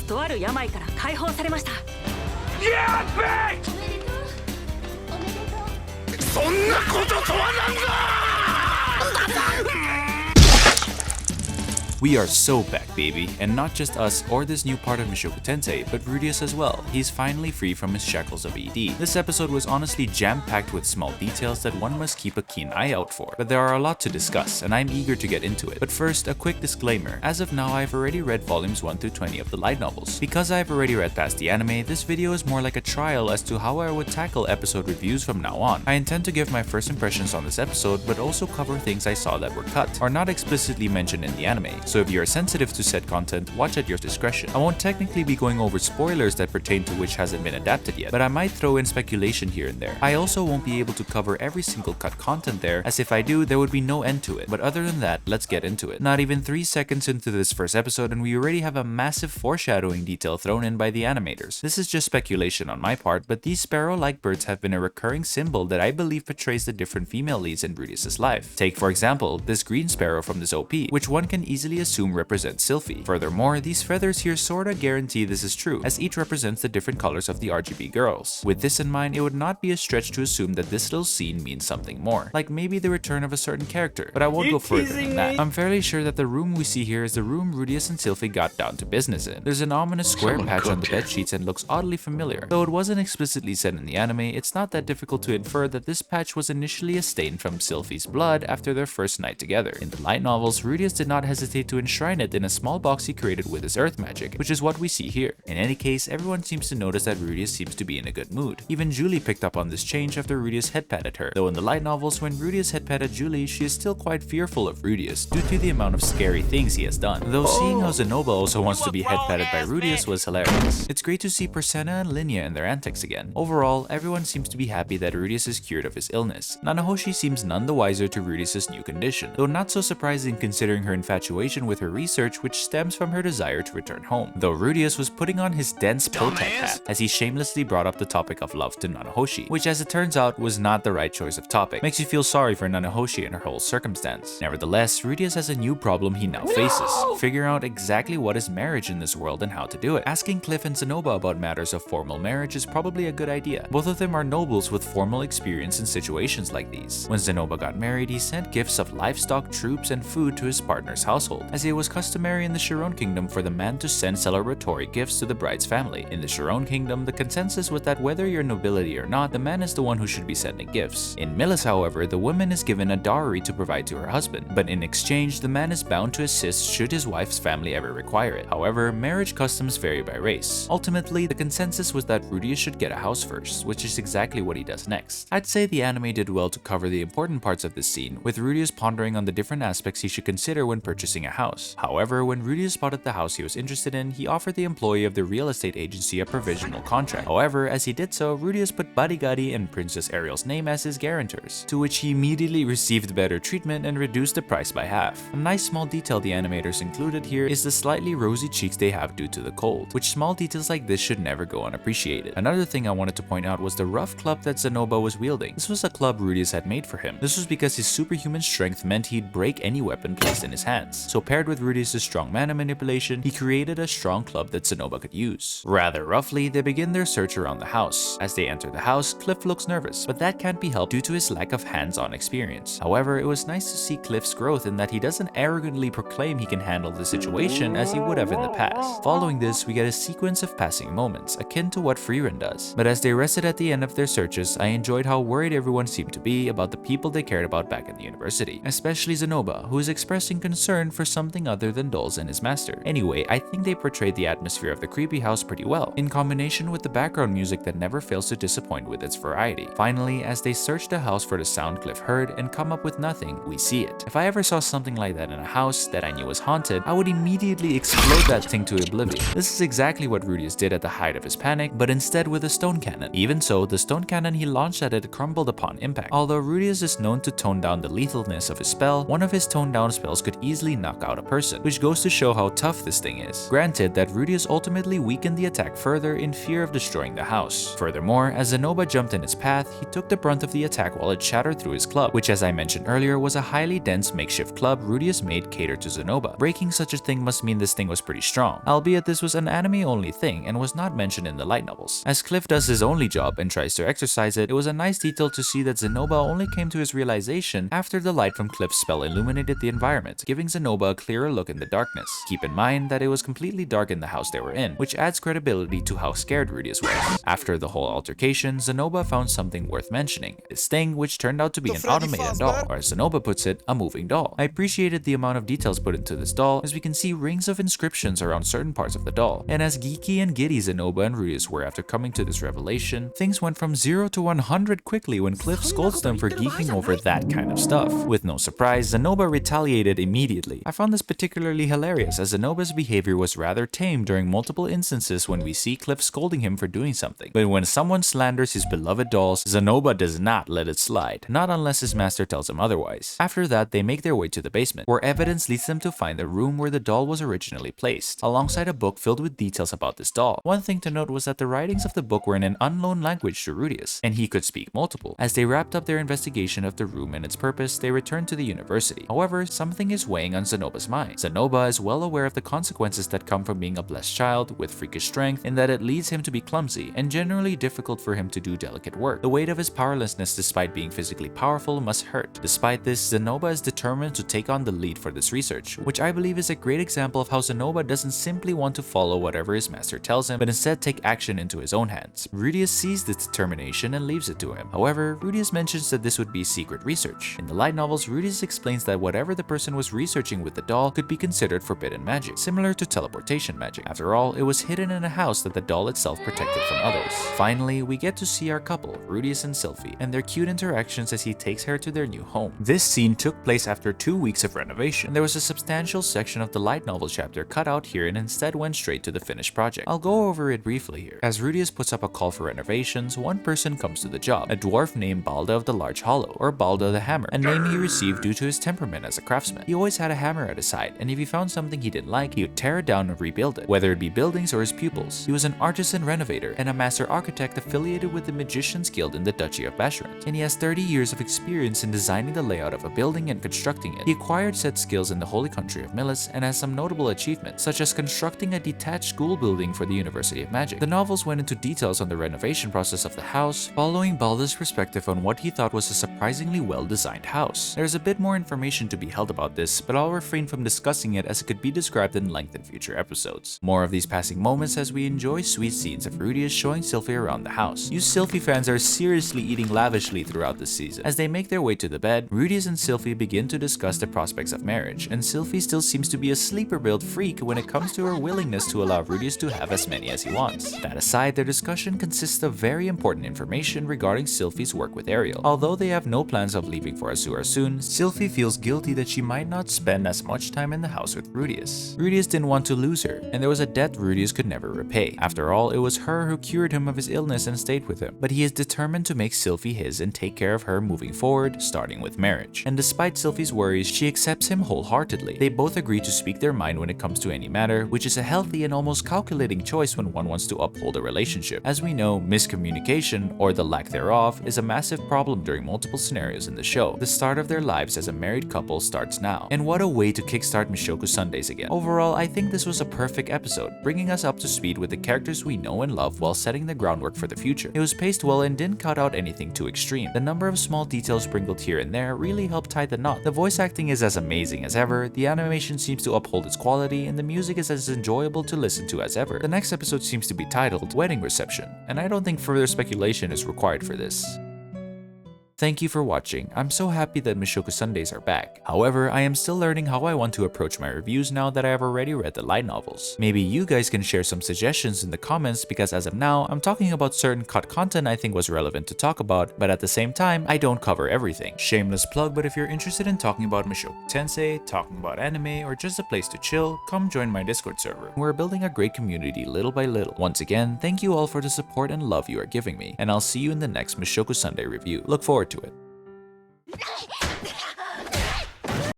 つとある病から解放されました。やっべえ、そんなこととはなんだ。 We are so back, baby, and not just us or this new part of Mushoku Tensei, but Rudius as well. He's finally free from his shackles of ED. This episode was honestly jam-packed with small details that one must keep a keen eye out for, but there are a lot to discuss, and I'm eager to get into it. But first, a quick disclaimer. As of now, I've already read volumes 1 through 20 of the light novels. Because I've already read past the anime, this video is more like a trial as to how I would tackle episode reviews from now on. I intend to give my first impressions on this episode, but also cover things I saw that were cut, or not explicitly mentioned in the anime. So if you are sensitive to said content, watch at your discretion. I won't technically be going over spoilers that pertain to which hasn't been adapted yet, but I might throw in speculation here and there. I also won't be able to cover every single cut content there, as if I do, there would be no end to it. But other than that, let's get into it. Not even 3 seconds into this first episode and we already have a massive foreshadowing detail thrown in by the animators. This is just speculation on my part, but these sparrow-like birds have been a recurring symbol that I believe portrays the different female leads in Rudius' life. Take for example, this green sparrow from this OP, which one can easily assume represents Sylphie. Furthermore, these feathers here sorta guarantee this is true, as each represents the different colors of the RGB girls. With this in mind, it would not be a stretch to assume that this little scene means something more, like maybe the return of a certain character, but I won't go further than that. I'm fairly sure that the room we see here is the room Rudius and Sylphie got down to business in. There's an ominous square patch on the bed sheets and looks oddly familiar. Though it wasn't explicitly said in the anime, it's not that difficult to infer that this patch was initially a stain from Sylphie's blood after their first night together. In the light novels, Rudius did not hesitate to enshrine it in a small box he created with his earth magic, which is what we see here. In any case, everyone seems to notice that Rudius seems to be in a good mood. Even Julie picked up on this change after Rudius head patted her, though in the light novels when Rudius head patted Julie, she is still quite fearful of Rudius due to the amount of scary things he has done. Though seeing how Zenoba also wants to be head patted by Rudius was hilarious. It's great to see Persena and Linnea in their antics again. Overall, everyone seems to be happy that Rudius is cured of his illness. Nanahoshi seems none the wiser to Rudius' new condition, though not so surprising considering her infatuation with her research, which stems from her desire to return home. Though Rudius was putting on his dense pill-type hat as he shamelessly brought up the topic of love to Nanahoshi, which as it turns out was not the right choice of topic. Makes you feel sorry for Nanahoshi and her whole circumstance. Nevertheless, Rudius has a new problem he now faces, figuring out exactly what is marriage in this world and how to do it. Asking Cliff and Zenoba about matters of formal marriage is probably a good idea. Both of them are nobles with formal experience in situations like these. When Zenoba got married, he sent gifts of livestock, troops, and food to his partner's household, as it was customary in the Chiron Kingdom for the man to send celebratory gifts to the bride's family. In the Chiron Kingdom, the consensus was that whether you're nobility or not, the man is the one who should be sending gifts. In Milis, however, the woman is given a dowry to provide to her husband, but in exchange, the man is bound to assist should his wife's family ever require it. However, marriage customs vary by race. Ultimately, the consensus was that Rudius should get a house first, which is exactly what he does next. I'd say the anime did well to cover the important parts of this scene, with Rudius pondering on the different aspects he should consider when purchasing a house. However, when Rudius spotted the house he was interested in, he offered the employee of the real estate agency a provisional contract. However, as he did so, Rudius put Barigari and Princess Ariel's name as his guarantors, to which he immediately received better treatment and reduced the price by half. A nice small detail the animators included here is the slightly rosy cheeks they have due to the cold, which small details like this should never go unappreciated. Another thing I wanted to point out was the rough club that Zenoba was wielding. This was a club Rudius had made for him. This was because his superhuman strength meant he'd break any weapon placed in his hands. So paired with Rudius' strong mana manipulation, he created a strong club that Zenoba could use. Rather roughly, they begin their search around the house. As they enter the house, Cliff looks nervous, but that can't be helped due to his lack of hands-on experience. However, it was nice to see Cliff's growth in that he doesn't arrogantly proclaim he can handle the situation as he would have in the past. Following this, we get a sequence of passing moments, akin to what Frieren does. But as they rested at the end of their searches, I enjoyed how worried everyone seemed to be about the people they cared about back in the university, especially Zenoba, who is expressing concern for something other than dolls and his master. Anyway, I think they portrayed the atmosphere of the creepy house pretty well, in combination with the background music that never fails to disappoint with its variety. Finally, as they search the house for the sound Cliff heard and come up with nothing, we see it. If I ever saw something like that in a house that I knew was haunted, I would immediately explode that thing to oblivion. This is exactly what Rudius did at the height of his panic, but instead with a stone cannon. Even so, the stone cannon he launched at it crumbled upon impact. Although Rudius is known to tone down the lethalness of his spell, one of his toned down spells could easily knock knock out a person, which goes to show how tough this thing is. Granted that Rudeus ultimately weakened the attack further in fear of destroying the house. Furthermore, as Zenoba jumped in its path, he took the brunt of the attack while it shattered through his club, which as I mentioned earlier was a highly dense makeshift club Rudeus made catered to Zenoba. Breaking such a thing must mean this thing was pretty strong, albeit this was an anime-only thing and was not mentioned in the light novels. As Cliff does his only job and tries to exercise it, it was a nice detail to see that Zenoba only came to his realization after the light from Cliff's spell illuminated the environment, giving Zenoba a clearer look in the darkness. Keep in mind that it was completely dark in the house they were in, which adds credibility to how scared Rudeus was. After the whole altercation, Zenoba found something worth mentioning, this thing which turned out to be an automated doll, or as Zenoba puts it, a moving doll. I appreciated the amount of details put into this doll, as we can see rings of inscriptions around certain parts of the doll. And as geeky and giddy Zenoba and Rudeus were after coming to this revelation, things went from 0 to 100 quickly when Cliff scolds them for geeking over that kind of stuff. With no surprise, Zenoba retaliated immediately. I found this particularly hilarious, as Zenoba's behavior was rather tame during multiple instances when we see Cliff scolding him for doing something. But when someone slanders his beloved dolls, Zenoba does not let it slide, not unless his master tells him otherwise. After that, they make their way to the basement, where evidence leads them to find the room where the doll was originally placed, alongside a book filled with details about this doll. One thing to note was that the writings of the book were in an unknown language to Rudeus, and he could speak multiple. As they wrapped up their investigation of the room and its purpose, they returned to the university. However, something is weighing on Zenoba's mind. Zenoba is well aware of the consequences that come from being a blessed child with freakish strength, in that it leads him to be clumsy and generally difficult for him to do delicate work. The weight of his powerlessness despite being physically powerful must hurt. Despite this, Zenoba is determined to take on the lead for this research, which I believe is a great example of how Zenoba doesn't simply want to follow whatever his master tells him, but instead take action into his own hands. Rudeus sees this determination and leaves it to him. However, Rudeus mentions that this would be secret research. In the light novels, Rudeus explains that whatever the person was researching with the doll could be considered forbidden magic, similar to teleportation magic. After all, it was hidden in a house that the doll itself protected from others. Finally, we get to see our couple, Rudeus and Sylphie, and their cute interactions as he takes her to their new home. This scene took place after 2 weeks of renovation, and there was a substantial section of the light novel chapter cut out here and instead went straight to the finished project. I'll go over it briefly here. As Rudeus puts up a call for renovations, one person comes to the job, a dwarf named Balda of the Large Hollow, or Balda the Hammer, a name he received due to his temperament as a craftsman. He always had a hammer at his side, and if he found something he didn't like, he would tear it down and rebuild it, whether it be buildings or his pupils. He was an artisan renovator and a master architect affiliated with the Magician's Guild in the Duchy of Basharant, and he has 30 years of experience in designing the layout of a building and constructing it. He acquired said skills in the holy country of Milis and has some notable achievements, such as constructing a detached school building for the University of Magic. The novels went into details on the renovation process of the house, following Balda's perspective on what he thought was a surprisingly well-designed house. There's a bit more information to be held about this, but I'll refrain from discussing it as it could be described in length in future episodes. More of these passing moments as we enjoy sweet scenes of Rudeus showing Sylphie around the house. You Sylphie fans are seriously eating lavishly throughout this season. As they make their way to the bed, Rudeus and Sylphie begin to discuss the prospects of marriage, and Sylphie still seems to be a sleeper-built freak when it comes to her willingness to allow Rudeus to have as many as he wants. That aside, their discussion consists of very important information regarding Sylphie's work with Ariel. Although they have no plans of leaving for Azura soon, Sylphie feels guilty that she might not spend as much time in the house with Rudeus. Rudeus didn't want to lose her, and there was a debt Rudeus could never repay. After all, it was her who cured him of his illness and stayed with him. But he is determined to make Sylphie his and take care of her moving forward, starting with marriage. And despite Sylphie's worries, she accepts him wholeheartedly. They both agree to speak their mind when it comes to any matter, which is a healthy and almost calculating choice when one wants to uphold a relationship. As we know, miscommunication, or the lack thereof, is a massive problem during multiple scenarios in the show. The start of their lives as a married couple starts now. And what a way to kickstart Mushoku Sundays again. Overall, I think this was a perfect episode, bringing us up to speed with the characters we know and love while setting the groundwork for the future. It was paced well and didn't cut out anything too extreme. The number of small details sprinkled here and there really helped tie the knot. The voice acting is as amazing as ever, the animation seems to uphold its quality, and the music is as enjoyable to listen to as ever. The next episode seems to be titled Wedding Reception, and I don't think further speculation is required for this. Thank you for watching. I'm so happy that Mushoku Sundays are back. However, I am still learning how I want to approach my reviews now that I have already read the light novels. Maybe you guys can share some suggestions in the comments, because as of now, I'm talking about certain cut content I think was relevant to talk about, but at the same time, I don't cover everything. Shameless plug, but if you're interested in talking about Mushoku Tensei, talking about anime, or just a place to chill, come join my Discord server. We're building a great community little by little. Once again, thank you all for the support and love you are giving me, and I'll see you in the next Mushoku Sunday review. Look forward to it.